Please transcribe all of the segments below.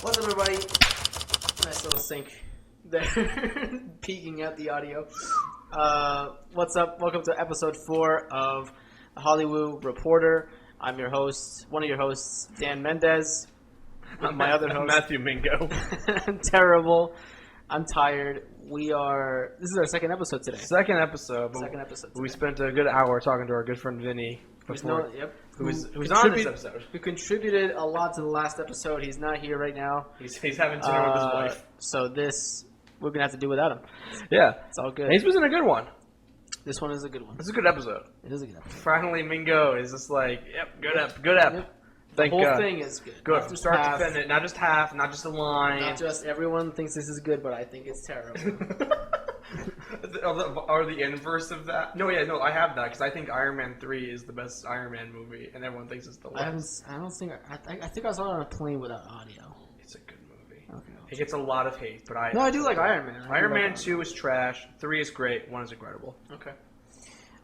What's up, everybody? Nice little sync there, peeking out the audio. What's up? Welcome to episode 4 of the Hollywoo Reporter. I'm your host, one of your hosts, Dan Mendez. My other host, Matthew Mingo. Terrible. I'm tired. This is our second episode today. Second episode. We spent a good hour talking to our good friend Vinny. Who's on this episode. Who contributed a lot to the last episode. He's not here right now. He's having dinner with his wife. So we're going to have to do without him. Yeah. It's all good. And he's been a good one. This one is a good one. It's a good episode. It is a good episode. Finally, Mingo is just like, yep, good ep. Yep. Thank the whole God. thing is good. Good. From start to finish. Not just half, not just a line. Not just everyone thinks this is good, but I think it's terrible. Are the inverse of that? No, I have that because I think Iron Man 3 is the best Iron Man movie, and everyone thinks it's the worst. I think I saw it on a plane without audio. It's a good movie. Okay. It gets a lot of hate, but I do like Iron Man. Iron Man 2 is trash. 3 is great. 1 is incredible. Okay.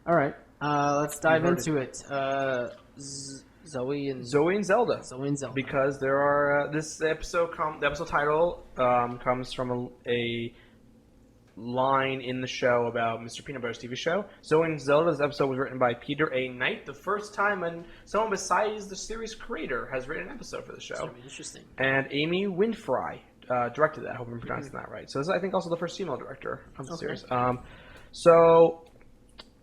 All right. Let's dive into it. Zoey and Zelda. Zoey and Zelda. Because there are the episode title comes from a line in the show about Mr. Peanut Butter's TV show. Zoey and Zelda's episode was written by Peter A. Knight, the first time someone besides the series creator has written an episode for the show. That's gonna be interesting. And Amy Winfrey directed that. I hope I'm pronouncing that right. So this is, I think, also the first female director of the series. So,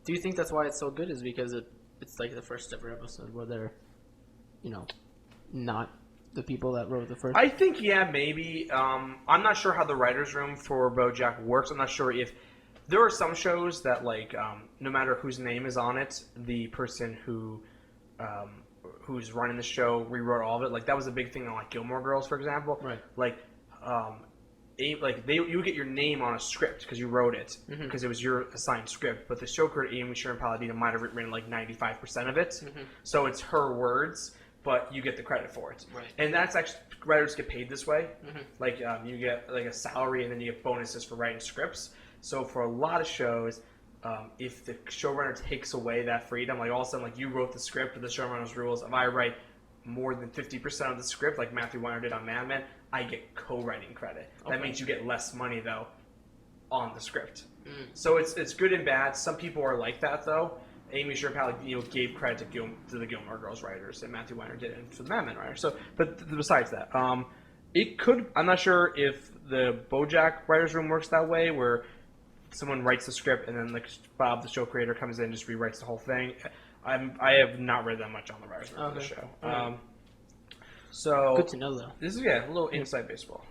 do you think that's why it's so good? Is because it's like the first ever episode where they're, not the people that wrote the first. I think maybe. I'm not sure how the writers' room for BoJack works. I'm not sure if there are some shows that no matter whose name is on it, the person who's running the show rewrote all of it. Like that was a big thing on Gilmore Girls, for example. Right. You would get your name on a script because you wrote it because it was your assigned script. But the show creator Amy Sherman Palladino might have written 95% of it, so it's her words, but you get the credit for it. Right. And that's actually writers get paid this way. You get a salary and then you get bonuses for writing scripts. So for a lot of shows, if the showrunner takes away that freedom, all of a sudden you wrote the script with the showrunner's rules. If I write more than 50% of the script, like Matthew Weiner did on Mad Men, I get co-writing credit. Okay. That means you get less money though on the script. So it's good and bad. Some people are like that though. Amy Sherman gave credit to the Gilmore Girls writers, and Matthew Weiner did it for the Mad Men writers. So, but besides that, it could. I'm not sure if the BoJack writers' room works that way, where someone writes the script and then Bob, the show creator, comes in and just rewrites the whole thing. I have not read that much on the writers' room of the show. So good to know though. This is a little inside baseball.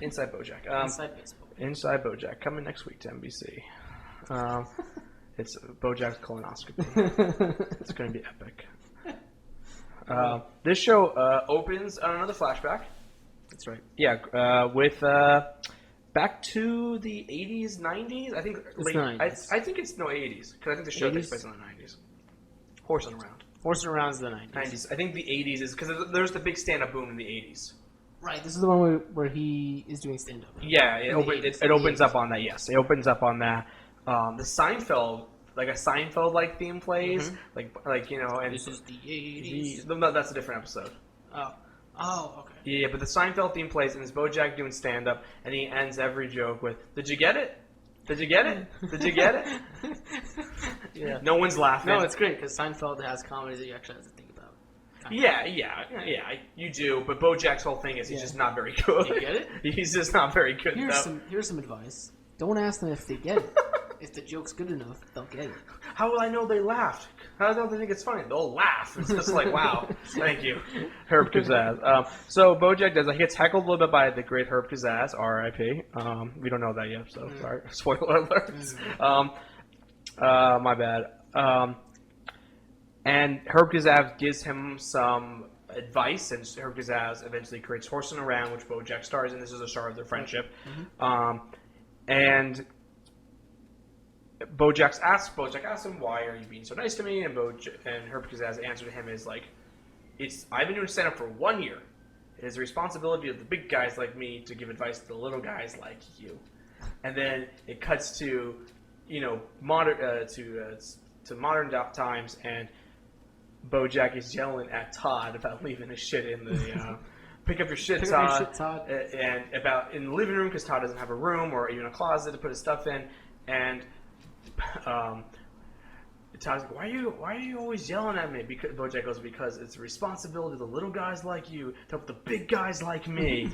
Inside BoJack. Inside baseball. Inside BoJack coming next week to NBC. It's BoJack's colonoscopy. It's going to be epic. This show opens on another flashback. That's right. Yeah, with back to the 80s, 90s. I think it's 90s. I think it's 80s because I think the show takes place in the 90s. Horsing around. Horsing around is the 90s. 90s. I think the 80s is because there's the big stand-up boom in the 80s. Right. This is the one where he is doing stand-up. Yeah, it opens up on that. Yes, it opens up on that. The Seinfeld, a Seinfeld theme plays, and this is the 80s. No, that's a different episode. Oh, okay. Yeah, but the Seinfeld theme plays, and it's BoJack doing stand-up, and he ends every joke with, "Did you get it? Did you get it? Did you get it?" Yeah. No one's laughing. No, it's great because Seinfeld has comedy that you actually have to think about. Yeah, you do. But BoJack's whole thing is he's just not very good. You get it? He's just not very good. Here's some advice. Don't ask them if they get it. If the joke's good enough, they'll get it. How will I know they laughed? How do they think it's funny? They'll laugh. It's just wow. Thank you, Herb Kazaz. So BoJack he gets heckled a little bit by the great Herb Kazaz, R.I.P. We don't know that yet, so sorry. Spoiler alert. My bad. And Herb Kazaz gives him some advice, and Herb Kazaz eventually creates Horsing Around, which BoJack stars in. This is the start of their friendship. And BoJack asks him, "Why are you being so nice to me?" And Herb Kazaz's answer to him is I've been doing stand-up for 1 year. It is the responsibility of the big guys like me to give advice to the little guys like you. And then it cuts to, modern times, and BoJack is yelling at Todd about leaving his shit in pick up your shit, Todd. And about in the living room because Todd doesn't have a room or even a closet to put his stuff in. And Todd's like, why are you always yelling at me? Because BoJack goes, because it's a responsibility of the little guys like you to help the big guys like me.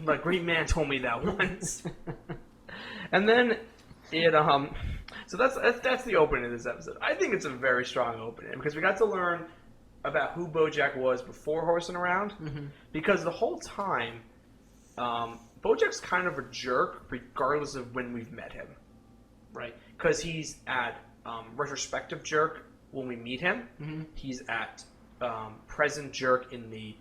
My great man told me that once. And then it so that's the opening of this episode. I think it's a very strong opening because we got to learn about who BoJack was before horsing around. Mm-hmm. Because the whole time, BoJack's kind of a jerk regardless of when we've met him. Right. Because he's at retrospective jerk when we meet him. Mm-hmm. He's at present jerk in the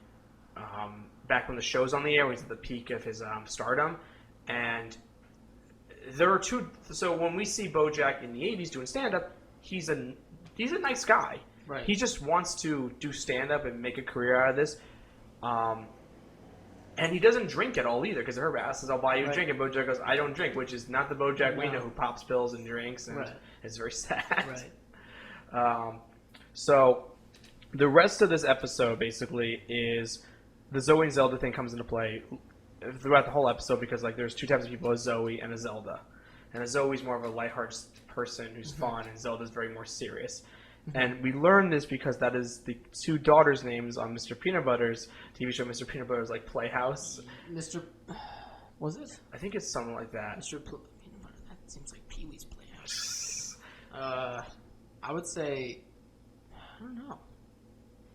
back when the show's on the air. When he's at the peak of his stardom. And there are two. So when we see BoJack in the 80s doing stand-up, he's a nice guy. Right. He just wants to do stand-up and make a career out of this. And he doesn't drink at all either because her ass says, I'll buy you a drink. And BoJack goes, I don't drink, which is not the BoJack we know who pops pills and drinks. And it's very sad. Right. So the rest of this episode basically is the Zoey and Zelda thing comes into play throughout the whole episode because like there's two types of people, a Zoey and a Zelda. And a Zoe's more of a lighthearted person who's fun, and Zelda's very more serious. And we learn this because that is the two daughters' names on Mr. Peanut Butter's TV show. Mr. Peanut Butter's like Playhouse. Was it? I think it's something like that. Peanut Butter. That seems like Pee-wee's Playhouse. I would say, I don't know.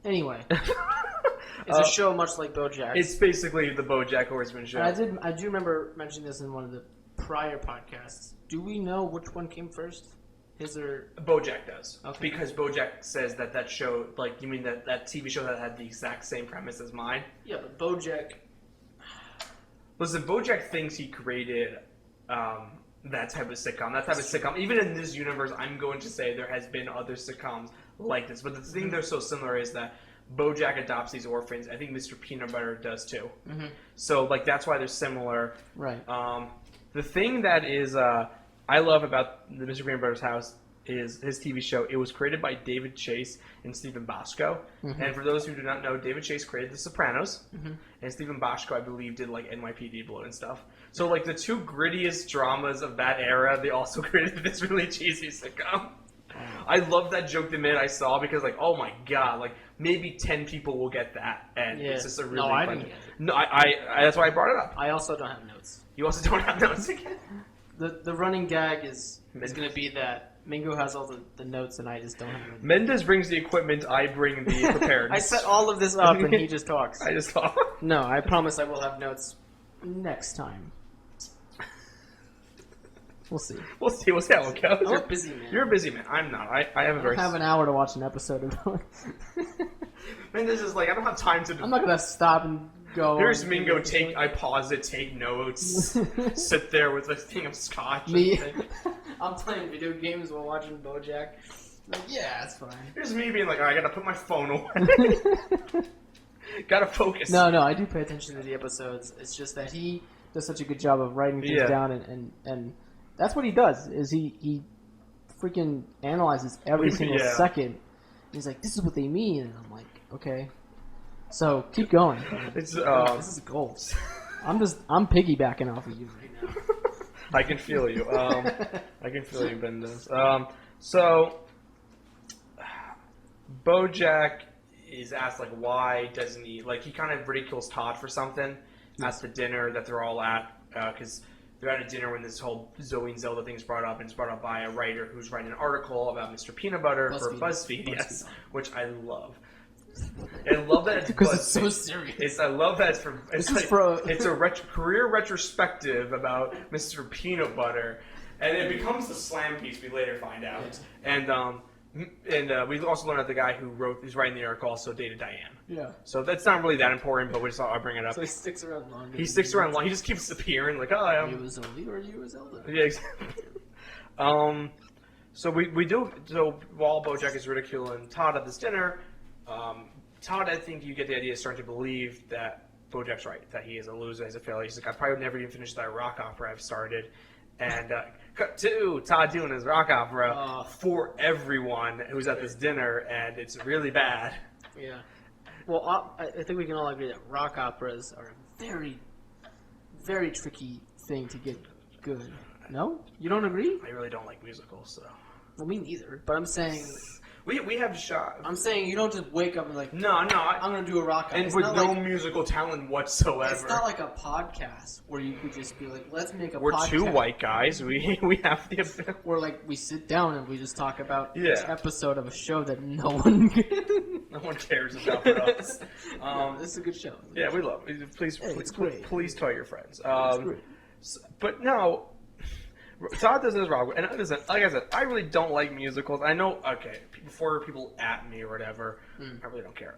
Anyway, it's a show much like BoJack. It's basically the BoJack Horseman show. And I do remember mentioning this in one of the prior podcasts. Do we know which one came first? His or BoJack does. Okay. Because BoJack says that show, like, you mean that TV show that had the exact same premise as mine? Yeah, but BoJack... Listen, BoJack thinks he created that type of sitcom. Even in this universe, I'm going to say there has been other sitcoms like this. But the thing they're so similar is that BoJack adopts these orphans. I think Mr. Peanut Butter does too. Mm-hmm. So, like, that's why they're similar. Right. The thing that is... I love about the Mr. Peanut Butter's house is his TV show. It was created by David Chase and Stephen Bochco. Mm-hmm. And for those who do not know, David Chase created The Sopranos. Mm-hmm. And Stephen Bochco, I believe, did like NYPD Blue and stuff. So like the two grittiest dramas of that era, they also created this really cheesy sitcom. I love that joke the minute I saw because like, oh my god, like maybe 10 people will get that. And it's just a really I didn't get it. No, I that's why I brought it up. I also don't have notes. You also don't have notes again? The running gag is going to be that Mingo has all the notes and I just don't have them. Mendez brings the equipment, I bring the preparedness. I set all of this up and he just talks. I just talk. No, I promise I will have notes next time. We'll see. We'll see how it goes. I'm a busy man. You're a busy man. I'm not. I have a very... I have an hour to watch an episode of Mendez is like, I don't have time to... I'm not going to stop and go... Here's Mingo, I pause it, take notes, sit there with a thing of scotch. Me, I'm playing video games while watching BoJack. Like, yeah, that's fine. Here's me being like, I gotta put my phone away. Gotta focus. No, I do pay attention to the episodes. It's just that he does such a good job of writing things down, and that's what he does, is he freaking analyzes every single second. He's like, this is what they mean, and I'm like, okay. So keep going. This is gold. I'm piggybacking off of you right now. I can feel you. I can feel you, Bendis. So BoJack is asked like, why doesn't he like? He kind of ridicules Todd for something at the dinner that they're all at because they're at a dinner when this whole Zoey and Zelda thing is brought up, and it's brought up by a writer who's writing an article about Mr. Peanut Butter for BuzzFeed. Yes, which I love. I love that it's because it's so serious. I love that it's a career retrospective about Mr. Peanut Butter, and it becomes the slam piece we later find out. Yeah. And we also learned that the guy who's writing the article also dated Diane. Yeah. So that's not really that important, but I'll bring it up. So he sticks around long. He sticks around long. He just keeps appearing like, oh, are you a Zoey or are you a Zelda? Yeah, exactly. So we do. So while BoJack is ridiculing Todd at this dinner. Todd, I think you get the idea, is starting to believe that BoJack's right, that he is a loser, he's a failure. He's like, I probably would never even finish that rock opera I've started. And cut to Todd doing his rock opera for everyone who's at this dinner, and it's really bad. Yeah. Well, I think we can all agree that rock operas are a very, very tricky thing to get good. No? You don't agree? I really don't like musicals, so. Well, me neither. But I'm saying... We have shot. I'm saying you don't just wake up and No. I'm going to do a rock opera. And with no musical talent whatsoever. It's not like a podcast where you could just be like, let's make a podcast. We're two white guys. We have the ability. Where like we sit down and we just talk about each Yeah. episode of a show that no one No one cares about but us. This is a good show. Yeah, we love it. Please, it's great. Please tell your friends. It's great. But no, Todd does this wrong. And listen, like I said, I really don't like musicals. I know, okay, before people at me or whatever, I really don't care.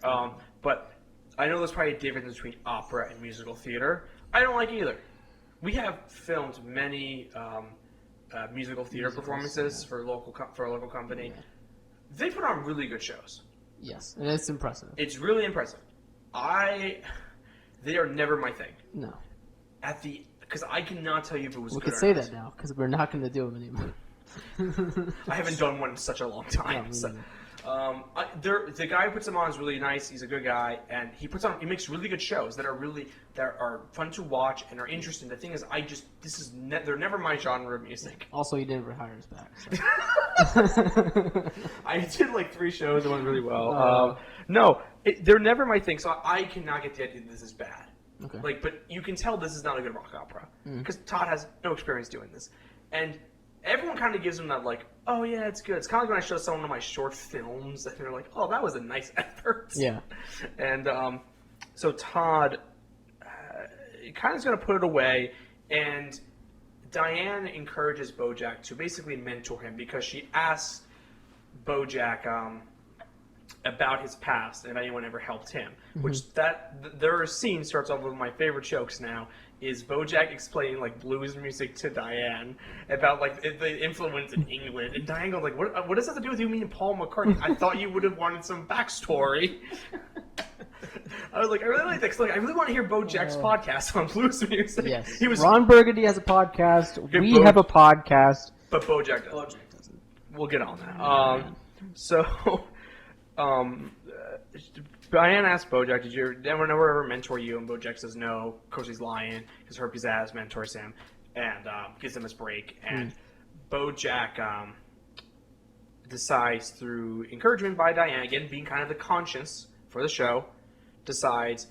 But I know there's probably a difference between opera and musical theater. I don't like either. We have filmed many musical theater performances for a local company. Yeah. They put on really good shows. Yes, and it's impressive. It's really impressive. They are never my thing. No. Because I cannot tell you if it was We good could or say not. that now, because we're not going to do them anymore. I haven't done one in such a long time. The guy who puts them on is really nice. He's a good guy, and he makes really good shows that are fun to watch and are interesting. The thing is, they're never my genre of music. Also, you didn't hire us back. So. I did like 3 shows that went really well. They're never my thing, so I cannot get the idea that this is bad. Okay. But you can tell this is not a good rock opera because Todd has no experience doing this, and everyone kind of gives him that like, oh yeah, it's good. It's kind of like when I show someone one of my short films, and they're like, oh, that was a nice effort. Yeah. And so Todd kind of is going to put it away, and Diane encourages BoJack to basically mentor him because she asks BoJack about his past and if anyone ever helped him. Which their scene starts off with my favorite jokes now is BoJack explaining like blues music to Diane about like the influence in England, and Diane goes like, "What does that have to do with you meeting Paul McCartney? I thought you would have wanted some backstory." I was like, I really like that. 'Cause, like, I really want to hear BoJack's podcast on blues music. Yes. Ron Burgundy has a podcast. Okay, we have a podcast. but BoJack doesn't. BoJack doesn't. We'll get on that. Diane asked BoJack, "Did you ever mentor you?" And BoJack says no. Of course, he's lying because Herpes Ass mentors him and gives him his break. And BoJack decides, through encouragement by Diane, again being kind of the conscience for the show, decides,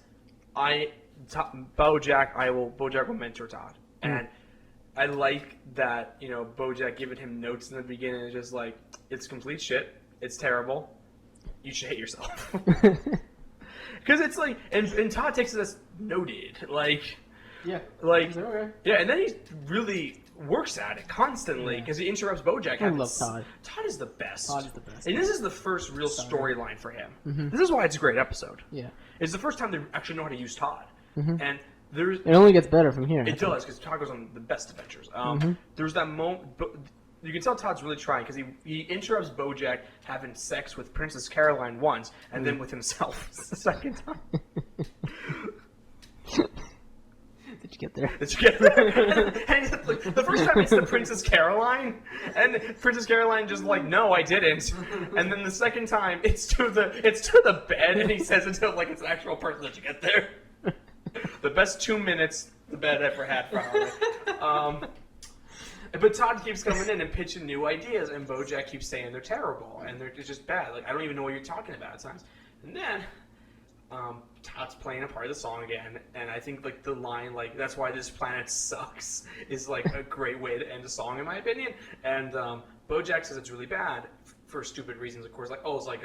BoJack will mentor Todd. And I like that, BoJack giving him notes in the beginning is just like, it's complete shit. It's terrible. You should hate yourself. Because it's like, and Todd takes it as noted. Yeah. Okay. Yeah, and then he really works at it constantly because he interrupts BoJack. I love Todd. Todd is the best. Todd is the best. And this is the first real storyline for him. This is why it's a great episode. Yeah. It's the first time they actually know how to use Todd. And there's It only gets better from here. it does, because Todd goes on the best adventures. There's that moment, you can tell Todd's really trying, because he interrupts BoJack having sex with Princess Caroline once, and then with himself the second time. Did you get there? Did you get there? And the first time it's the Princess Caroline, and Princess Caroline just like, no, I didn't. And then the second time it's to the bed, and he says it to like it's an actual person. Did you get there? The best 2 minutes the bed ever had, probably. But Todd keeps coming in and pitching new ideas, and BoJack keeps saying they're terrible and they're just bad. Like, I don't even know what you're talking about at times. And then Todd's playing a part of the song again, and I think like the line like "That's why this planet sucks" is like a great way to end a song, in my opinion. And BoJack says it's really bad for stupid reasons, of course. Like, oh, it's like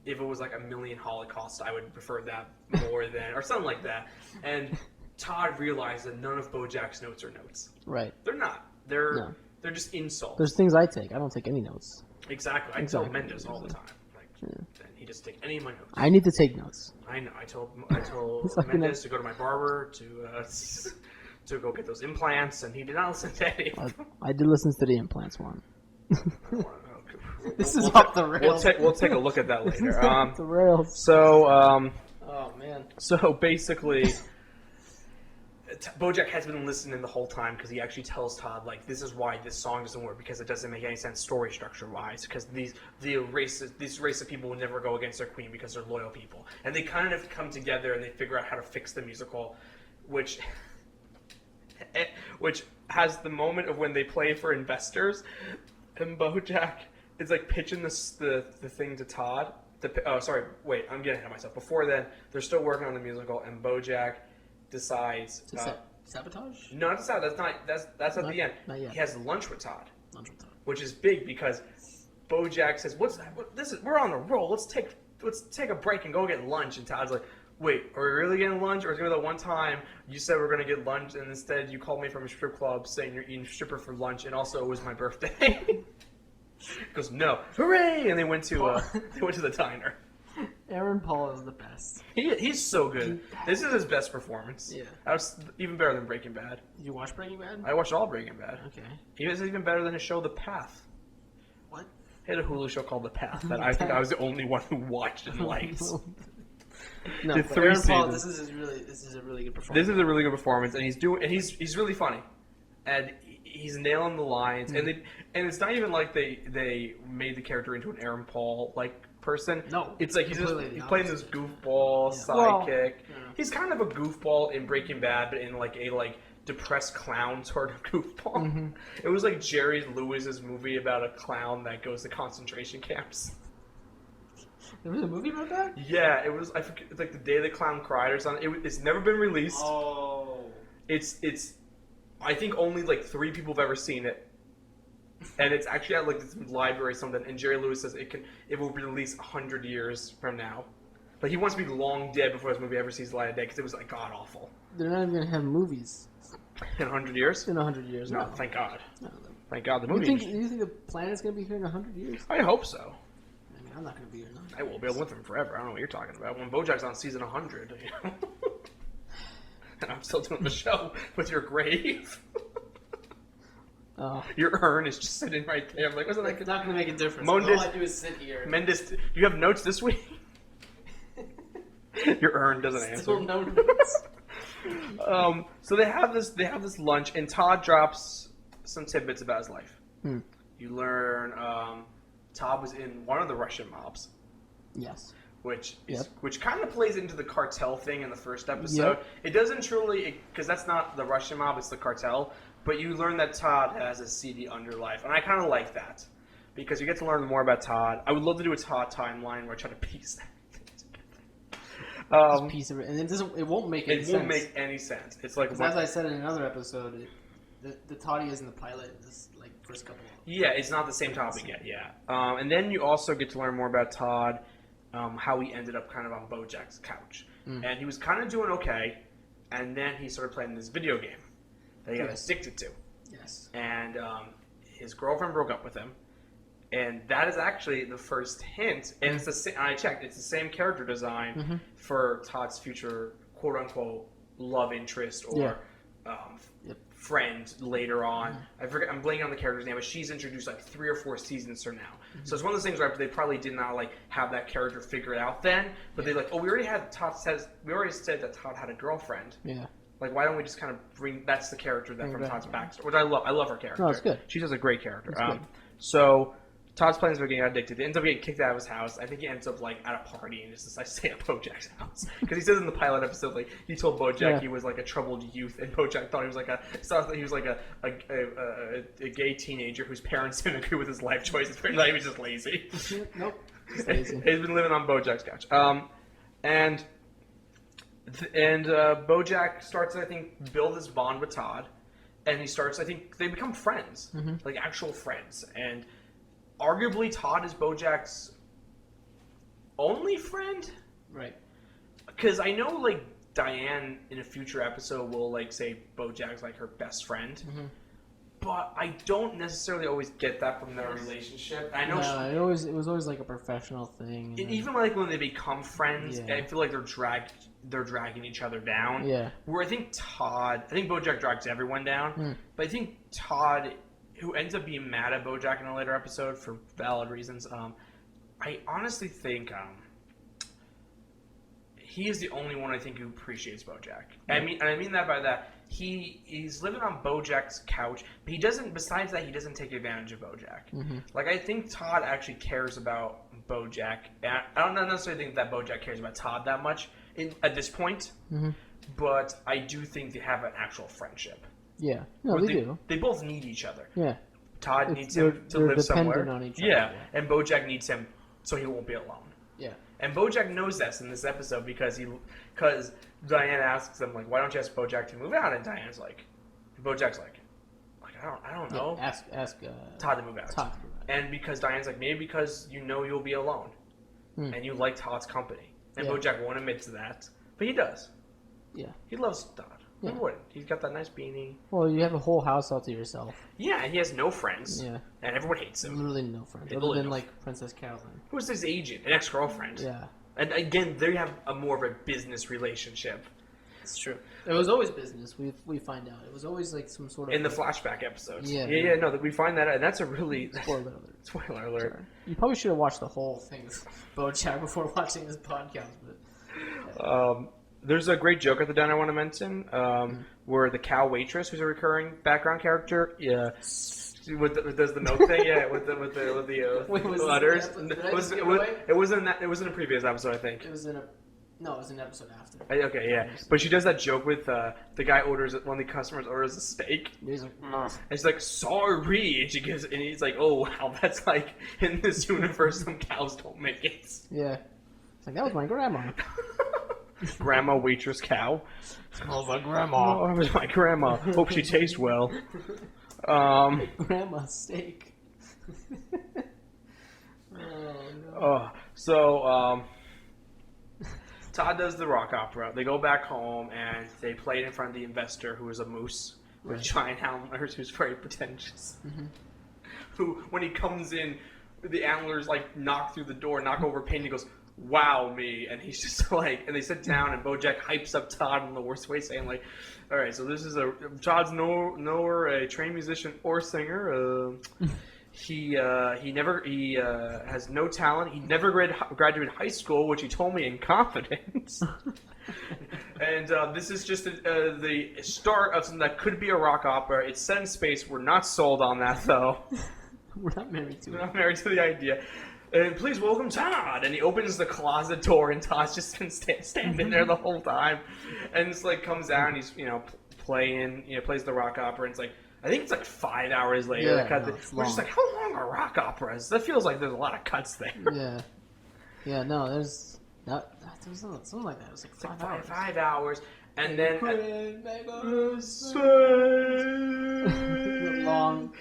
if it was like a million Holocaust, I would prefer that more than, or something like that. And Todd realized that none of BoJack's notes are notes. Right. They're not. They're just insults. There's things I take. I don't take any notes. Exactly. I tell Mendes all the time. Like, and he doesn't take any of my notes. I need to take notes. I know. I told Mendes to go to my barber to go get those implants, and he did not listen to any of them. I did listen to the implants one. This is We'll off the rails. We'll take a look at that later. Off the rails. So, oh man. so basically, BoJack has been listening the whole time because he actually tells Todd, like, this is why this song doesn't work, because it doesn't make any sense story structure wise, because this race of people will never go against their queen because they're loyal people, and they kind of come together and they figure out how to fix the musical, which has the moment of when they play for investors, and BoJack is like pitching the thing to Todd. I'm getting ahead of myself. Before then, they're still working on the musical, and BoJack decides to sabotage. No, not to sabotage. That's at the end. Not yet. He has lunch with Todd. Lunch with Todd, which is big because BoJack says, we're on a roll. Let's take a break and go get lunch." And Todd's like, "Wait, are we really getting lunch? Or is it gonna be the one time you said we're gonna get lunch and instead you called me from a strip club saying you're eating stripper for lunch and also it was my birthday?" He goes, "No, hooray!" And they went to the diner. Aaron Paul is the best. He's so good. This is his best performance. Yeah, that was even better than Breaking Bad. Did you watch Breaking Bad? I watched all Breaking Bad. Okay. He was even better than his show The Path. What? He had a Hulu show called The Path that I think I was the only one who watched and liked. No, Did but 3 Aaron seasons. Paul, this is a really good performance. This is a really good performance, and he's really funny, and he's nailing the lines, and it's not even like they made the character into an Aaron Paul like person. No, it's like he's playing this goofball sidekick. Well, yeah. He's kind of a goofball in Breaking Bad, but in like a depressed clown sort of goofball. Mm-hmm. It was like Jerry Lewis's movie about a clown that goes to concentration camps. There was a movie about that? Yeah, it was. I forget. It's like The Day the Clown Cried or something. It's never been released. Oh. It's. I think only like 3 people have ever seen it, and it's actually at like this library or something. And Jerry Lewis says it will be released 100 years from now. Like he wants to be long dead before this movie ever sees the light of day because it was like god awful. They're not even gonna have movies in 100 years. In 100 years, no. Thank God. No. Than't God the movie. You think the planet's gonna be here in 100 years? I hope so. I mean, I'm not gonna be here. No. I will be able to live with him forever. I don't know what you're talking about. When BoJack's on season 100, you know? And I'm still doing the show with your grave. Oh. Your urn is just sitting right there. I'm like, wasn't that? It's not gonna make a difference. All I do is sit here. Mendes, do you have notes this week? Your urn doesn't answer. Still no notes. So they have this lunch, and Todd drops some tidbits about his life. You learn Todd was in one of the Russian mobs. Yes. Which kind of plays into the cartel thing in the first episode. Yep. It doesn't truly, because that's not the Russian mob, it's the cartel. But you learn that Todd has a seedy underlife, and I kind of like that because you get to learn more about Todd. I would love to do a Todd timeline where I try to piece that together. Piece of it, and it won't make any sense. It won't make any sense. It's like as I said in another episode, the Todd he is in the pilot in this first couple. Yeah, it's not the same topic yet. Yeah, and then you also get to learn more about Todd. How he ended up kind of on BoJack's couch. And he was kind of doing okay, and then he started playing this video game that he got addicted to. Yes. And his girlfriend broke up with him, and that is actually the first hint. And it's the same. I checked; it's the same character design for Todd's future quote-unquote love interest or friend later on. I forget. I'm blanking on the character's name, but she's introduced like 3 or 4 seasons from now. So it's one of those things where they probably did not have that character figured out then, but they we already said that Todd had a girlfriend. Yeah. Like, why don't we just kind of that's the character that from Todd's backstory, which I love. I love her character. No, it's good. She's just a great character. So Todd's playing this video game, got addicted. He ends up getting kicked out of his house. I think he ends up at a party and just decides to stay at BoJack's house because he says in the pilot episode he told BoJack he was like a troubled youth, and BoJack thought he was a gay teenager whose parents didn't agree with his life choices. But he was just lazy. Nope, just lazy. He's been living on BoJack's couch. And BoJack starts to, I think, build this bond with Todd, and he starts. I think they become friends, like actual friends, and. Arguably, Todd is BoJack's only friend, right? Because I know, Diane in a future episode will say BoJack's her best friend, but I don't necessarily always get that from their relationship. I know it was always a professional thing. And even when they become friends, I feel like they're dragging each other down. Yeah. Where I think BoJack drags everyone down, but I think Todd. Who ends up being mad at BoJack in a later episode for valid reasons. I honestly think he is the only one I think who appreciates BoJack. I mean that by that he's living on BoJack's couch, but he doesn't. Besides that, he doesn't take advantage of BoJack. Mm-hmm. Like I think Todd actually cares about BoJack. I don't necessarily think that BoJack cares about Todd that much at this point, but I do think they have an actual friendship. Yeah, no, they do. They both need each other. Yeah, Todd needs him to live somewhere. On each other, yeah, and BoJack needs him so he won't be alone. Yeah. And BoJack knows this in this episode because Diane asks him like, "Why don't you ask BoJack to move out?" And Diane's like, BoJack's like I don't know. Yeah, ask Todd to move out. Todd to move out. And because Diane's like, maybe because you'll be alone, and you like Todd's company. And BoJack won't admit to that, but he does. Yeah. He loves Todd. Yeah. He wouldn't. He's got that nice beanie. well, you have a whole house all to yourself. Yeah, and he has no friends. Yeah, And everyone hates him. Literally no friends, Literally other than no like Princess Carolyn. Who's his agent? An ex-girlfriend. Yeah, And again, they have more of a business relationship. it's true. It was always business. We find out it was always like some sort of In the flashback episodes. Yeah. No, that we find that out, and that's a really... spoiler alert. Spoiler alert. Sorry. You probably should have watched the whole thing of BoJack before watching this podcast. But There's a great joke at the diner I want to mention, where the cow waitress, who's a recurring background character, does the milk thing, with the Wait, was letters. this the episode? Did I just give it away? It wasn't a previous episode, I think. it was in an episode after. Okay, yeah, but she does that joke with the guy orders one of the customers orders a steak. He's like, And she's like, sorry, and he's like, oh wow, that's like in this universe, some cows don't make it. yeah. It's like that was my grandma. Grandma waitress cow. Smells like grandma. Oh, it was my grandma. Hope she tastes well. Grandma steak. Todd does the rock opera. They go back home and they play it in front of the investor, who is a moose with giant antlers, who's very pretentious. Who, when he comes in, the antlers like knock through the door, knock over a pane. He goes, "Wow, me!" And he's just like, and they sit down, and BoJack hypes up Todd in the worst way, saying like, "All right, so this is Todd's nowhere a trained musician or singer. He has no talent. He never graduated high school, which he told me in confidence. And this is just the start of something that could be a rock opera. It's set in space. We're not sold on that, though. We're not married to it. We're not married to the idea. And please welcome Todd." And he opens the closet door, and Todd's just been standing there the whole time. And it's like comes out, and he's playing, plays the rock opera, and it's like, I think it's like 5 hours later. Yeah, we're just like, how long are rock operas? That feels like there's a lot of cuts there. Yeah. No, there's not. There was something like that. It was like 5 hours. 5 hours, and then long.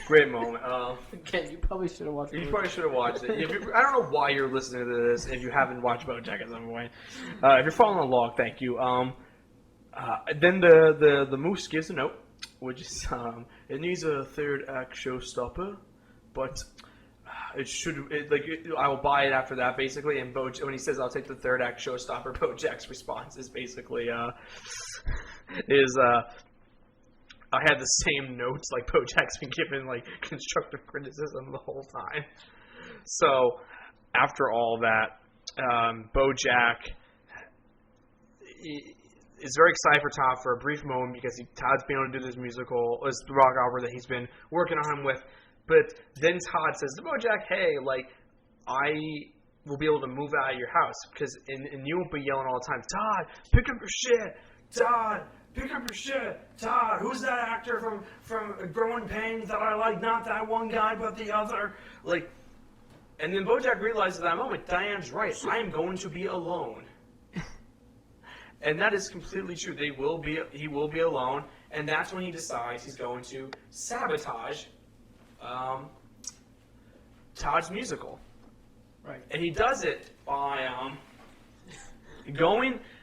Great moment. Again, you probably should have watched it. You probably should have watched it. I don't know why you're listening to this if you haven't watched BoJack at some point. If you're following along, thank you. Then the moose gives a note, which is it needs a third act showstopper, but I will buy it after that, basically. And when he says I'll take the third act showstopper, BoJack's response is basically I had the same notes, like BoJack's been given like constructive criticism the whole time. So after all that, BoJack is very excited for Todd for a brief moment because Todd's been able to do this rock opera that he's been working on him with. But then Todd says to BoJack, "Hey, like, I will be able to move out of your house and you won't be yelling all the time, Todd, pick up your shit, Todd, pick up your shit, Todd, who's that actor from Growing Pains that I like? Not that one guy, but the other." Like, and then BoJack realizes at that moment, Diane's right. I am going to be alone. And that is completely true. He will be alone, and that's when he decides he's going to sabotage Todd's musical. Right. And he does it by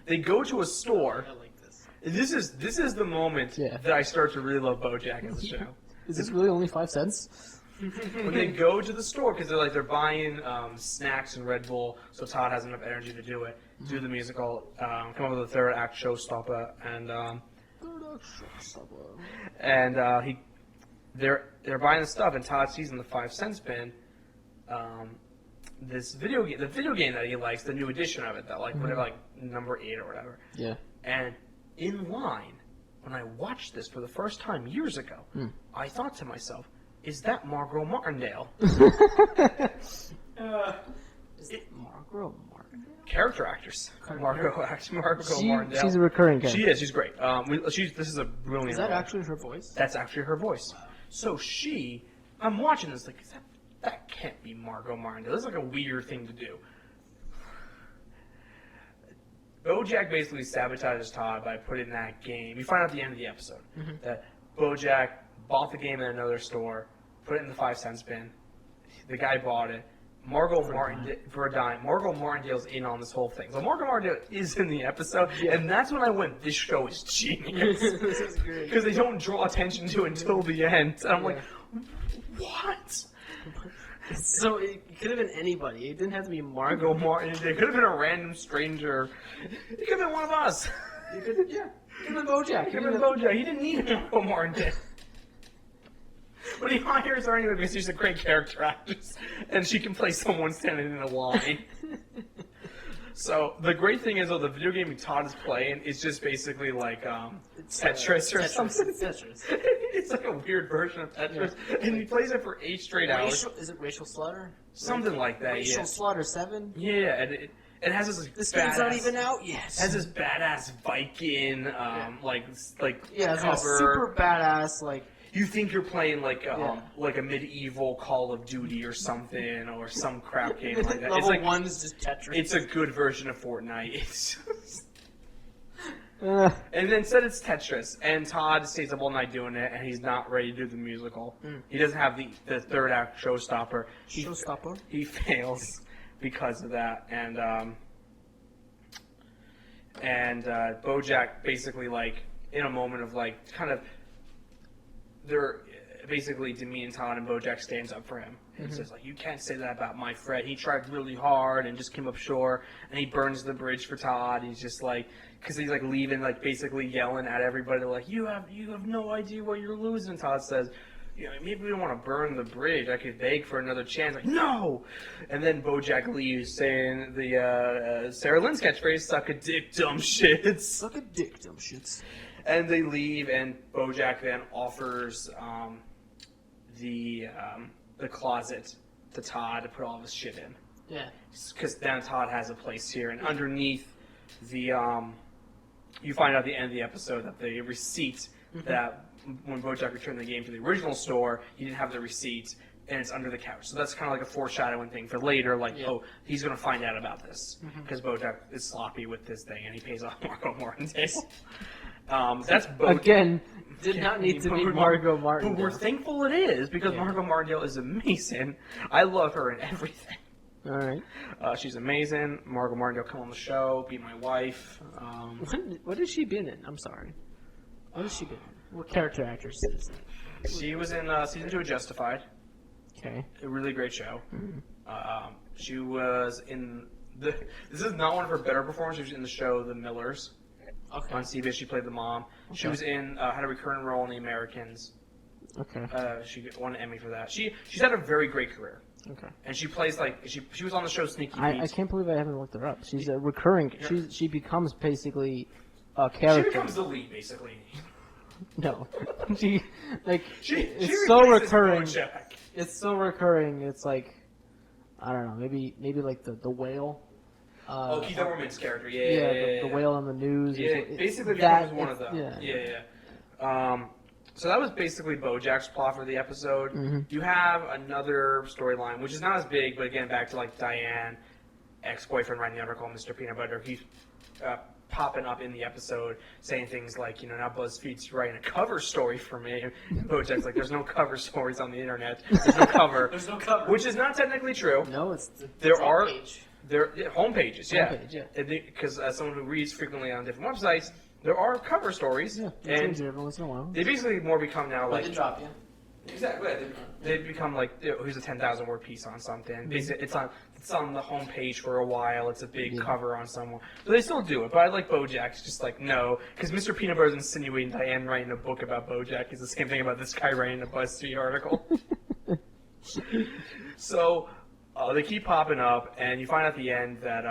they go to a store. I like this. This is the moment that I start to really love BoJack as a show. Is this really only 5 cents? When they go to the store, because they're buying snacks and Red Bull, so Todd has enough energy to do it, do the musical, come up with a third act showstopper, and they're buying the stuff, and Todd sees in the 5 cents bin this video game, the video game that he likes, the new edition of it, that like whatever, like number 8 or whatever. Yeah. And in line, when I watched this for the first time years ago, I thought to myself, "Is that Margot Martindale?" Is it Margot Martindale? Character actress, Margot Martindale. She's a recurring character. She is. She's great. This is a brilliant. Is that role. actually her voice? That's actually her voice. So I'm watching this like, that can't be Margot Martindale. This is like a weird thing to do. BoJack basically sabotages Todd by putting that game. You find out at the end of the episode that BoJack bought the game at another store, put it in the 5-cent bin. The guy bought it. For a dime. Margot Martindale's in on this whole thing. So Margot Martindale is in the episode, and that's when I went, this show is genius. This is great. Because they don't draw attention to it until the end. And I'm like, what? So it could have been anybody. It didn't have to be Margot. Margot Martindale. It could have been a random stranger. It could have been one of us. It could have been BoJack. It could have been BoJack. He didn't need Margot Martindale. But he hires her anyway because she's a great character actress, and she can play someone standing in a line. So the great thing is, though, the video game Todd is playing is just basically like Tetris or something. Tetris. It's like a weird version of Tetris, and he plays it for 8 straight hours. Is it Racial Slaughter? Something like that. Racial Slaughter 7. Yeah, and it has this game's not even out yet. Has this badass Viking like yeah, it's cover. a super badass like. You think you're playing like a medieval Call of Duty or something, or some crap game like that. Level 1 is just Tetris. It's a good version of Fortnite. It's and then instead it's Tetris, and Todd stays up all night doing it, and he's not ready to do the musical. He doesn't have the third act showstopper. He fails because of that, and BoJack basically like in a moment of like kind of. They're basically demeaning Todd, and BoJack stands up for him and says like, "You can't say that about my friend. He tried really hard and just came up short." And he burns the bridge for Todd. He's just like, because he's like leaving, like basically yelling at everybody like, "You have no idea what you're losing." And Todd says, "You know, maybe we don't want to burn the bridge. I could beg for another chance." Like, no. And then BoJack leaves, saying the Sarah Lynn's catchphrase, "Suck a dick, dumb shits." Suck a dick, dumb shits. And they leave, and BoJack then offers the closet to Todd to put all of his shit in. Yeah. Because now Todd has a place here, and underneath the you find out at the end of the episode that the receipt that when BoJack returned the game to the original store, he didn't have the receipt, and it's under the couch. So that's kind of like a foreshadowing thing for later, like, oh, he's going to find out about this because BoJack is sloppy with this thing, and he pays off Margot Martindale. That's Again, did not need to be Margot Martindale. But we're thankful it is, because Margot Martindale is amazing. I love her in everything. All right. She's amazing. Margot Martindale, come on the show, be my wife. What has she been in? I'm sorry. What has she been in? What character actress is it? She was in season 2 of Justified. Okay. A really great show. She was in this is not one of her better performances. She was in the show The Millers. Okay. On CBS, she played the mom. Okay. She was in had a recurring role in The Americans. Okay. She won an Emmy for that. She's had a very great career. Okay. And she plays like she was on the show Sneaky Pete. I can't believe I haven't looked her up. She's a recurring. She becomes basically a character. She becomes the lead, basically. No, she it's so recurring. BoJack. It's so recurring. It's like I don't know. Maybe like the whale. Keith Olbermann's character. The whale on the news. Yeah, basically becomes one of them. Yeah. So that was basically BoJack's plot for the episode. You have another storyline, which is not as big, but again, back to like Diane, ex-boyfriend writing the article, Mr. Peanut Butter. He's popping up in the episode saying things like, now BuzzFeed's writing a cover story for me. And BoJack's like, there's no cover stories on the internet. There's no cover. There's no cover. Which is not technically true. No, it's homepages, yeah. Homepage, yeah. Because as someone who reads frequently on different websites, there are cover stories. Yeah, and change it every once in a while. they basically more become now like... They drop you. Exactly. They become like, here's a 10,000 word piece on something. Basically, it's on the homepage for a while. It's a big cover on someone. So they still do it. But I like BoJack's just like, no. Because Mr. Peanut Butter is insinuating Diane writing a book about BoJack is the same thing about this guy writing a BuzzFeed article. So... they keep popping up, and you find out at the end that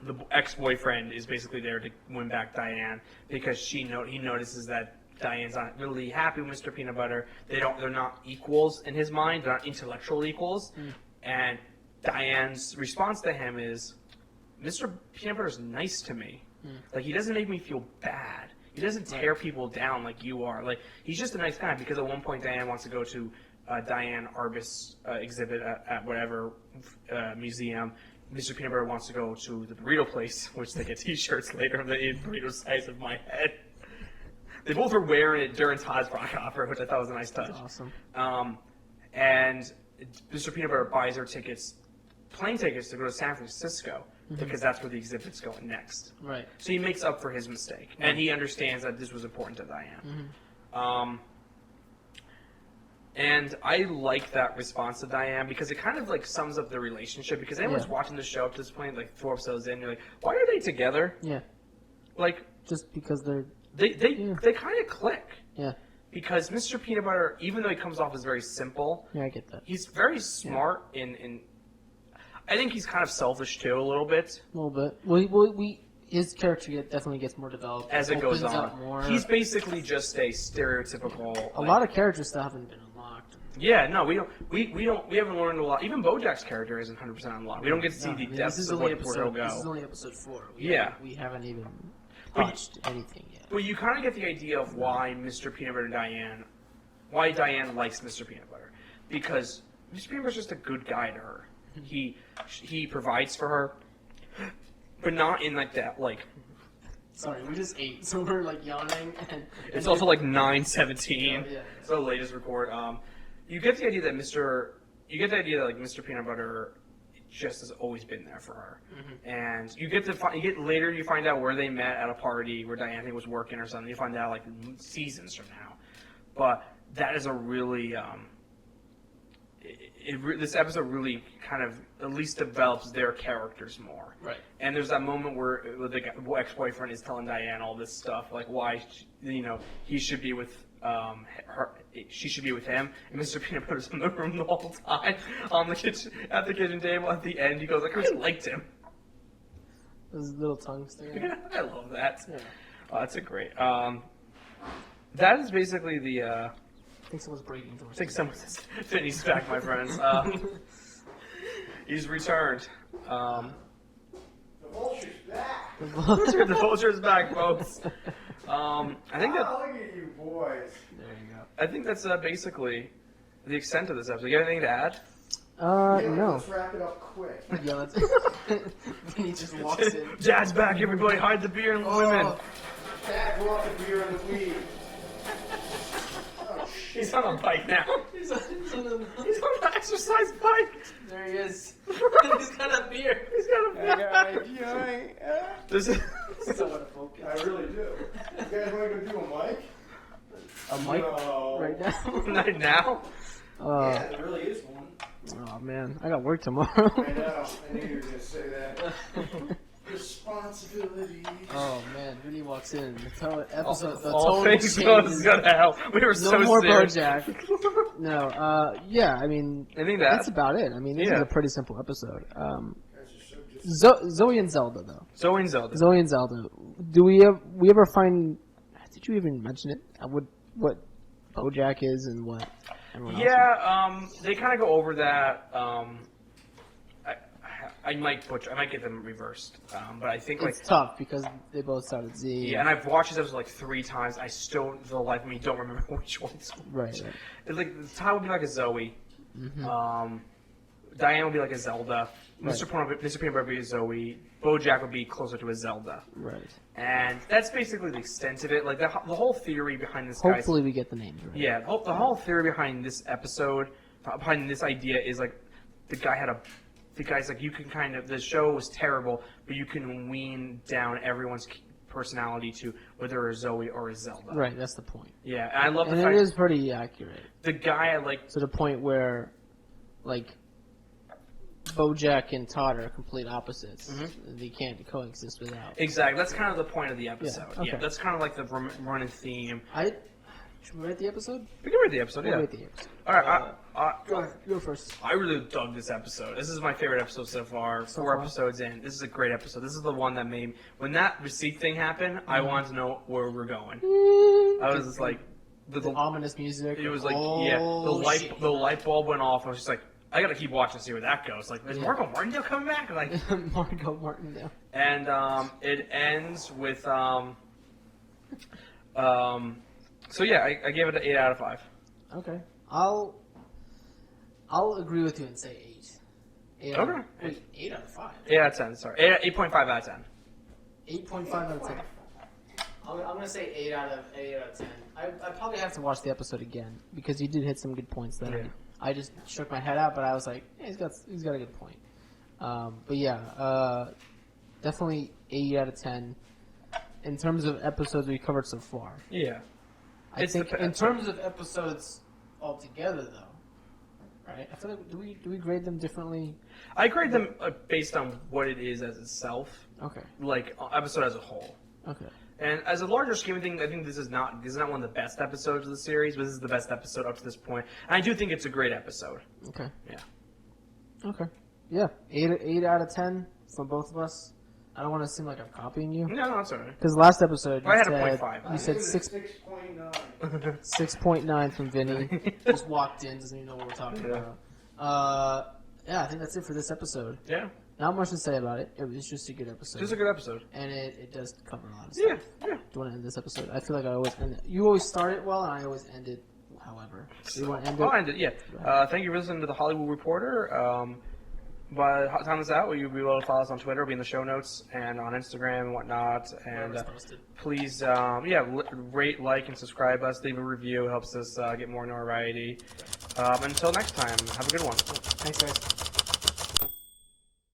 the ex-boyfriend is basically there to win back Diane because he notices that Diane's not really happy with Mr. Peanut Butter. They're not equals in his mind. They're not intellectual equals. And Diane's response to him is, Mr. Peanut Butter's nice to me. Like, he doesn't make me feel bad. He doesn't tear people down like you are. Like, he's just a nice guy because at one point Diane wants to go to Diane Arbus exhibit at whatever museum. Mr. Peanut Butter wants to go to the burrito place, which they get T-shirts later of the burrito size of my head. They both were wearing it during Todd's rock opera, which I thought was a nice touch. That's awesome. And Mr. Peanut Butter buys her plane tickets to go to San Francisco because that's where the exhibit's going next. Right. So he makes up for his mistake, and he understands that this was important to Diane. And I like that response to Diane because it kind of like sums up the relationship. Because anyone's watching the show up to this point, like 4 episodes in, you're like, why are they together? Yeah. Like, just because they kind of click. Yeah. Because Mr. Peanut Butter, even though he comes off as very simple, yeah, I get that. He's very smart in. I think he's kind of selfish too, a little bit. A little bit. Well, his character definitely gets more developed as it goes on. Up more. He's basically just a stereotypical. A lot of characters still haven't been unlocked. Yeah, no, we haven't learned a lot. Even BoJack's character isn't 100% unlocked. We don't get to see the depths of where he'll go. This is only episode 4. We haven't even watched anything yet. Well, you kind of get the idea of why Mr. Peanut Butter and why Diane likes Mr. Peanut Butter, because Mr. Peanut Butter's just a good guy to her. He provides for her, but not in like that like. Sorry, we just ate, so we're like yawning. It's also like 9:17. Yeah. It's the latest record. You get the idea that Mr. Mr. Peanut Butter just has always been there for her, and you find out where they met at a party where Diane was working or something. You find out like seasons from now, but that is a really this episode really kind of at least develops their characters more. Right. And there's that moment where the ex-boyfriend is telling Diane all this stuff, like why, he should be with her, she should be with him. And Mr. Peanut Butter's in the room the whole time at the kitchen table. At the end, he goes like, I liked him. Those little tongues there. Yeah, I love that. Yeah. Oh, that's a great. That is basically the. I think someone's breaking doors. I think someone's Finney's back, my friends. He's returned. The vulture's back. The vulture's back, folks. I think that. Oh, look at you boys. There you go. I think that's basically the extent of this episode. You got anything to add? No. Let's wrap it up quick. Yeah, let's. He just walks in. Dad's back, everybody. Hide the beer and the women. Dad brought the beer and the weed. Oh, shit. He's on a bike now. He's on the exercise bike. There he is. He's got a beer. He's got a beer. I got a joint. This is. So what a focus. I really do. You guys want to go do a mic? A mic No. right now? Right now? Yeah, there really is one. Oh man, I got work tomorrow. I know. I knew you were going to say that. Responsibility. Oh man, Vinny walks in. The All tone things changes. gonna help. We were No so more serious. BoJack. No, yeah, I mean, I think that's about it. I mean, this is Yeah. a pretty simple episode. Guys are so just Zoe and Zelda, though. Zoey and Zelda. Zoe and Zelda. Do we ever find? Did you even mention it? What BoJack is and what everyone else is? Yeah, they kind of go over that. I might get them reversed, but I think It's tough because they both start with Z. yeah, and I've watched this episode like 3 times. I still, for the life of me, don't remember which one's which. Right. It's like Todd would be like a Zoe. Diane would be like a Zelda. Right. Mr. Peanut Butter would be a Zoe. BoJack would be closer to a Zelda. Right. And that's basically the extent of it. Like the whole theory behind this guy's Hopefully, we get the names right. yeah, the whole theory behind this episode, behind this idea is like the guy's like, you can kind of, the show was terrible, but you can wean down everyone's personality to whether a Zoe or a Zelda. Right. That's the point. Yeah, and I love And the it fact is pretty accurate the guy I like. to the point where, like, BoJack and Todd are complete opposites. They can't coexist without. Exactly, that's kind of the point of the episode. Yeah, okay. That's kind of like the running theme. Should we rate the episode? We can rate the episode, We'll yeah. rate the episode. All right, Go ahead. Go first. I really dug this episode. This is my favorite episode so far. Four episodes in. This is a great episode. This is the one that made when that receipt thing happened. I wanted to know where we're going. I was just like, the ominous music. it was like, shit. the light bulb went off. I was just like, I gotta keep watching to see where that goes. Like, is Marco Martindale coming back? Like, Marco Martindale. and it ends with so yeah, I gave it an 8 out of 5. Okay. I'll agree with you and say 8. 8 Okay. Out of, wait, 8 out of 5. 8 out of 10. Sorry, 8.5 out of 10. 8.5 out of 10. I'm gonna say 8 out of 10. I probably have to watch the episode again because you did hit some good points that I just shook my head out, but I was like, hey, he's got a good point. But yeah, definitely 8 out of 10 in terms of episodes we covered so far. Yeah. I think in terms of episodes altogether, though, right? I feel like do we grade them differently? I grade them based on what it is as itself. Okay. Like episode as a whole. Okay. And as a larger scheme of things, I think this is not one of the best episodes of the series, but this is the best episode up to this point. And I do think it's a great episode. Okay. Yeah. Okay. Yeah. 8 out of 10 from both of us. I don't want to seem like I'm copying you. No, that's all right. Because last episode I had a 0.5. You said 6.9. 6.9 from Vinny. Just walked in, doesn't even know what we're talking about. Yeah, I think that's it for this episode. Yeah. Not much to say about it. It was just a good episode. Just a good episode. And it does cover a lot of stuff. Yeah. Do you want to end this episode? I feel like I always end it. You always start it well, and I always end it however. Do you want to end it? I'll end it, yeah. Thank you for listening to the Hollywoo Reporter. By the time this out, you'll be able to follow us on Twitter. It'll be in the show notes and on Instagram and whatnot. And please, rate, like, and subscribe us. Leave a review. It helps us get more notoriety. Until next time, have a good one. Thanks, guys.